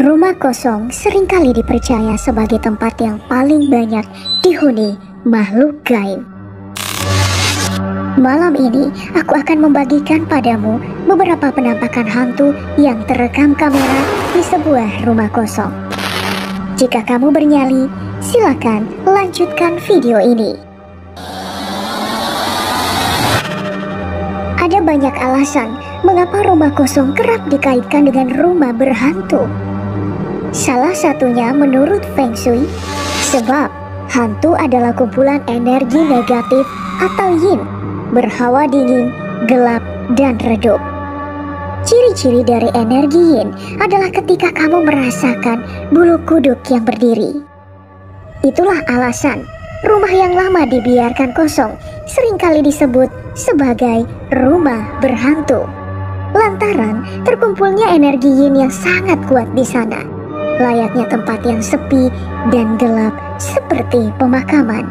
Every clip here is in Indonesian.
Rumah kosong seringkali dipercaya sebagai tempat yang paling banyak dihuni makhluk gaib. Malam ini aku akan membagikan padamu beberapa penampakan hantu yang terekam kamera di sebuah rumah kosong. Jika kamu bernyali, silakan lanjutkan video ini. Ada banyak alasan mengapa rumah kosong kerap dikaitkan dengan rumah berhantu. Salah satunya menurut Feng Shui, sebab hantu adalah kumpulan energi negatif atau yin, berhawa dingin, gelap, dan redup. Ciri-ciri dari energi yin adalah ketika kamu merasakan bulu kuduk yang berdiri. Itulah alasan rumah yang lama dibiarkan kosong seringkali disebut sebagai rumah berhantu. Lantaran terkumpulnya energi yin yang sangat kuat di sana, layaknya tempat yang sepi dan gelap seperti pemakaman.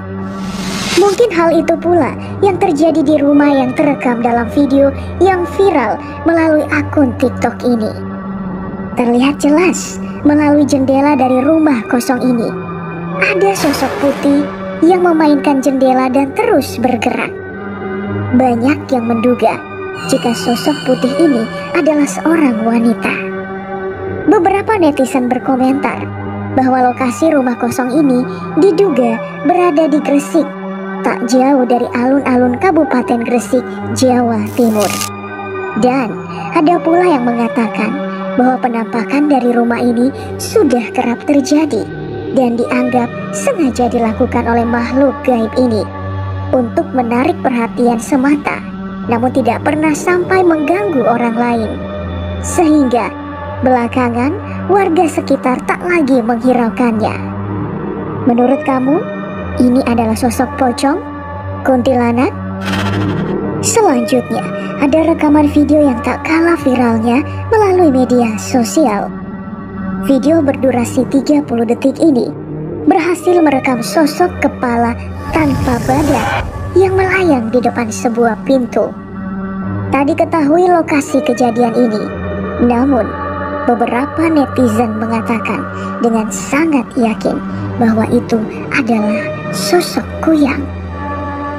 Mungkin hal itu pula yang terjadi di rumah yang terekam dalam video yang viral melalui akun TikTok ini. Terlihat jelas melalui jendela dari rumah kosong ini, ada sosok putih yang memainkan jendela dan terus bergerak. Banyak yang menduga jika sosok putih ini adalah seorang wanita. Beberapa netizen berkomentar bahwa lokasi rumah kosong ini diduga berada di Gresik, tak jauh dari alun-alun Kabupaten Gresik, Jawa Timur. Dan ada pula yang mengatakan bahwa penampakan dari rumah ini sudah kerap terjadi dan dianggap sengaja dilakukan oleh makhluk gaib ini untuk menarik perhatian semata, namun tidak pernah sampai mengganggu orang lain. Sehingga belakangan warga sekitar tak lagi menghiraukannya. Menurut kamu, ini adalah sosok pocong, kuntilanak? Selanjutnya, ada rekaman video yang tak kalah viralnya melalui media sosial. Video berdurasi 30 detik ini berhasil merekam sosok kepala tanpa badan yang melayang di depan sebuah pintu. Tak diketahui lokasi kejadian ini, namun beberapa netizen mengatakan dengan sangat yakin bahwa itu adalah sosok Kuyang.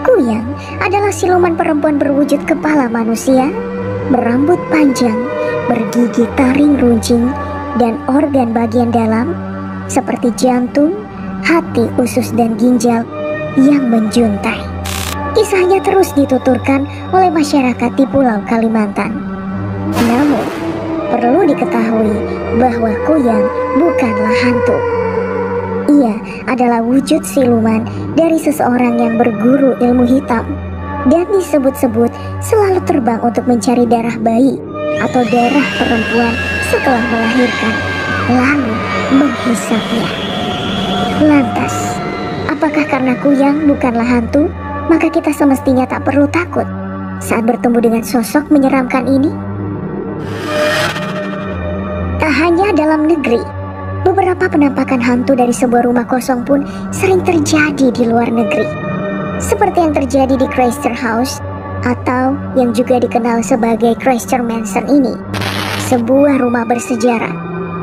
Kuyang adalah siluman perempuan berwujud kepala manusia, berambut panjang, bergigi taring runcing, dan organ bagian dalam seperti jantung, hati, usus, dan ginjal yang menjuntai. Kisahnya terus dituturkan oleh masyarakat di Pulau Kalimantan. Namun, perlu diketahui bahwa Kuyang bukanlah hantu. Ia adalah wujud siluman dari seseorang yang berguru ilmu hitam dan disebut-sebut selalu terbang untuk mencari darah bayi atau darah perempuan setelah melahirkan, lalu menghisapnya. Lantas, apakah karena Kuyang bukanlah hantu, maka kita semestinya tak perlu takut saat bertemu dengan sosok menyeramkan ini? Tak hanya dalam negeri, beberapa penampakan hantu dari sebuah rumah kosong pun sering terjadi di luar negeri. Seperti yang terjadi di Crayster House atau yang juga dikenal sebagai Crayster Mansion ini, sebuah rumah bersejarah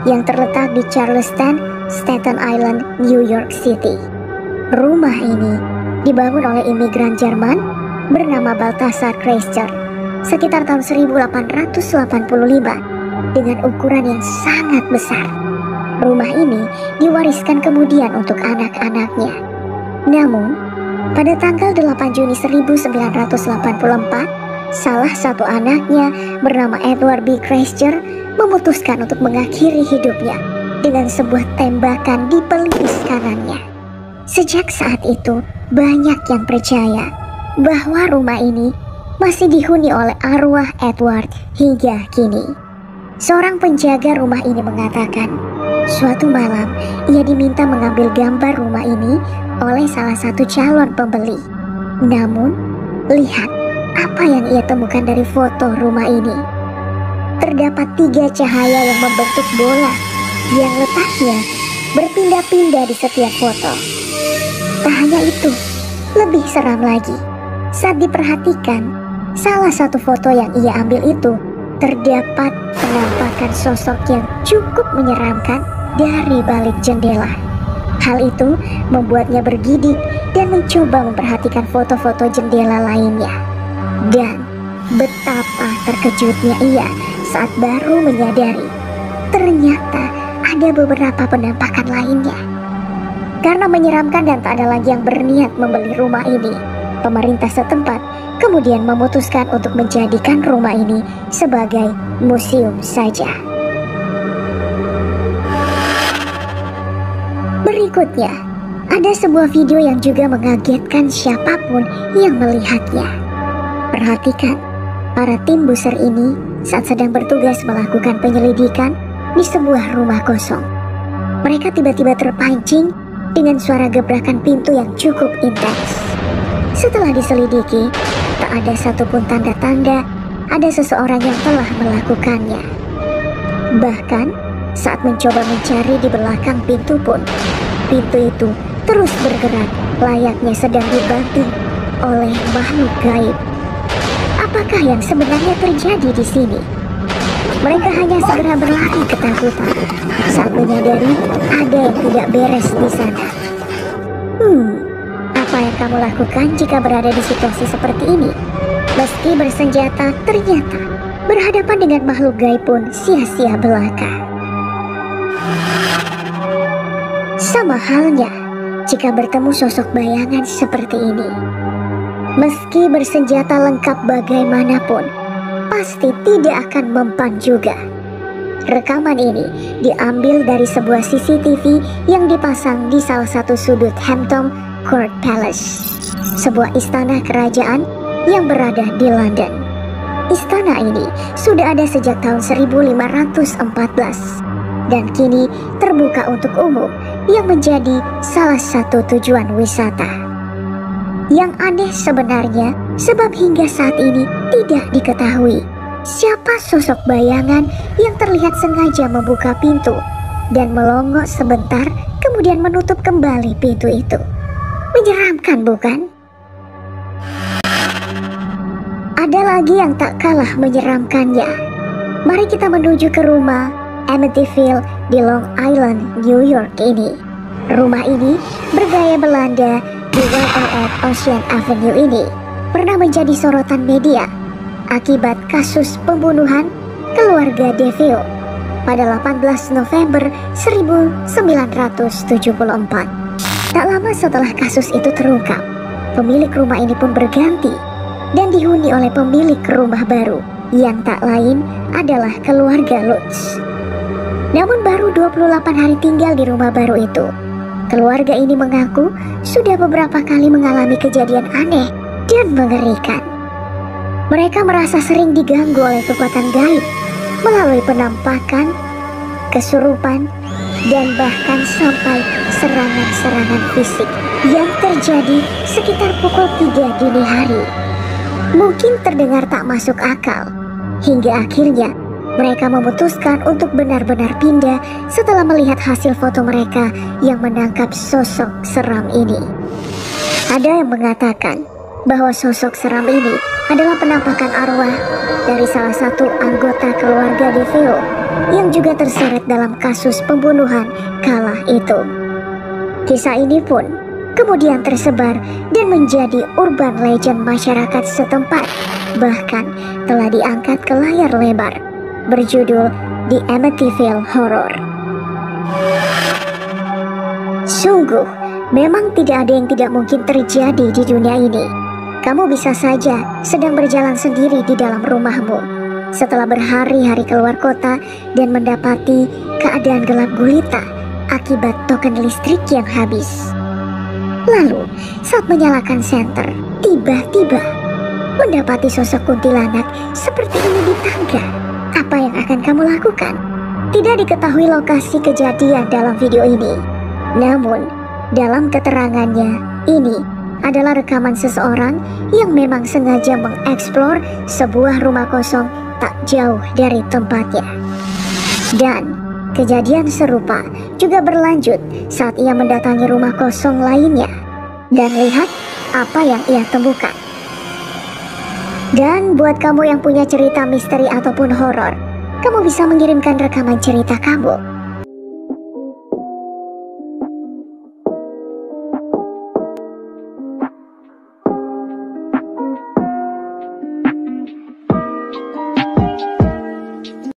yang terletak di Charleston, Staten Island, New York City. Rumah ini dibangun oleh imigran Jerman bernama Balthasar Crayster sekitar tahun 1885 dengan ukuran yang sangat besar. Rumah ini diwariskan kemudian untuk anak-anaknya. Namun, pada tanggal 8 Juni 1984, salah satu anaknya bernama Edward B. Crayster memutuskan untuk mengakhiri hidupnya dengan sebuah tembakan di pelipis kanannya. Sejak saat itu, banyak yang percaya bahwa rumah ini masih dihuni oleh arwah Edward hingga kini. Seorang penjaga rumah ini mengatakan, suatu malam ia diminta mengambil gambar rumah ini oleh salah satu calon pembeli. Namun, lihat apa yang ia temukan dari foto rumah ini. Terdapat 3 cahaya yang membentuk bola yang letaknya berpindah-pindah di setiap foto. Tak hanya itu, lebih seram lagi. Saat diperhatikan, salah satu foto yang ia ambil itu terdapat penampakan sosok yang cukup menyeramkan dari balik jendela. Hal itu membuatnya bergidik dan mencoba memperhatikan foto-foto jendela lainnya. Dan betapa terkejutnya ia saat baru menyadari ternyata ada beberapa penampakan lainnya. Karena menyeramkan dan tak ada lagi yang berniat membeli rumah ini, pemerintah setempat kemudian memutuskan untuk menjadikan rumah ini sebagai museum saja. Berikutnya, ada sebuah video yang juga mengagetkan siapapun yang melihatnya. Perhatikan, para tim buser ini saat sedang bertugas melakukan penyelidikan di sebuah rumah kosong. Mereka tiba-tiba terpancing dengan suara gebrakan pintu yang cukup intens. Setelah diselidiki, tak ada satupun tanda-tanda ada seseorang yang telah melakukannya. Bahkan, saat mencoba mencari di belakang pintu pun, pintu itu terus bergerak layaknya sedang dibantu oleh makhluk gaib. Apakah yang sebenarnya terjadi di sini? Mereka hanya segera berlari ketakutan saat menyadari ada yang tidak beres di sana. Apa yang kamu lakukan jika berada di situasi seperti ini? Meski bersenjata, ternyata berhadapan dengan makhluk gaib pun sia-sia belaka. Sama halnya jika bertemu sosok bayangan seperti ini. Meski bersenjata lengkap bagaimanapun, pasti tidak akan mempan juga. Rekaman ini diambil dari sebuah CCTV yang dipasang di salah satu sudut Hampton Court Palace, sebuah istana kerajaan yang berada di London. Istana ini sudah ada sejak tahun 1514 dan kini terbuka untuk umum yang menjadi salah satu tujuan wisata. Yang aneh sebenarnya sebab hingga saat ini tidak diketahui siapa sosok bayangan yang terlihat sengaja membuka pintu dan melongo sebentar kemudian menutup kembali pintu itu. Menyeramkan, bukan? Ada lagi yang tak kalah menyeramkannya. Mari kita menuju ke rumah Amityville di Long Island, New York ini. Rumah ini bergaya Belanda di 108 Ocean Avenue ini pernah menjadi sorotan media akibat kasus pembunuhan keluarga DeVille pada 18 November 1974. Tak lama setelah kasus itu terungkap, pemilik rumah ini pun berganti dan dihuni oleh pemilik rumah baru yang tak lain adalah keluarga Lutz. Namun baru 28 hari tinggal di rumah baru itu, keluarga ini mengaku sudah beberapa kali mengalami kejadian aneh dan mengerikan. Mereka merasa sering diganggu oleh kekuatan gaib melalui penampakan, kesurupan, dan bahkan sampai serangan-serangan fisik yang terjadi sekitar pukul 3 dini hari. Mungkin terdengar tak masuk akal, hingga akhirnya mereka memutuskan untuk benar-benar pindah setelah melihat hasil foto mereka yang menangkap sosok seram ini. Ada yang mengatakan bahwa sosok seram ini adalah penampakan arwah dari salah satu anggota keluarga DeVille yang juga terseret dalam kasus pembunuhan kala itu. Kisah ini pun kemudian tersebar dan menjadi urban legend masyarakat setempat, bahkan telah diangkat ke layar lebar berjudul The Amityville Horror. Sungguh, memang tidak ada yang tidak mungkin terjadi di dunia ini. Kamu bisa saja sedang berjalan sendiri di dalam rumahmu setelah berhari-hari keluar kota dan mendapati keadaan gelap gulita akibat token listrik yang habis. Lalu, saat menyalakan senter, tiba-tiba mendapati sosok kuntilanak seperti ini di tangga. Apa yang akan kamu lakukan? Tidak diketahui lokasi kejadian dalam video ini. Namun, dalam keterangannya, ini adalah rekaman seseorang yang memang sengaja mengeksplor sebuah rumah kosong tak jauh dari tempatnya. Dan kejadian serupa juga berlanjut saat ia mendatangi rumah kosong lainnya. Dan lihat apa yang ia temukan. Dan buat kamu yang punya cerita misteri ataupun horor, kamu bisa mengirimkan rekaman cerita kamu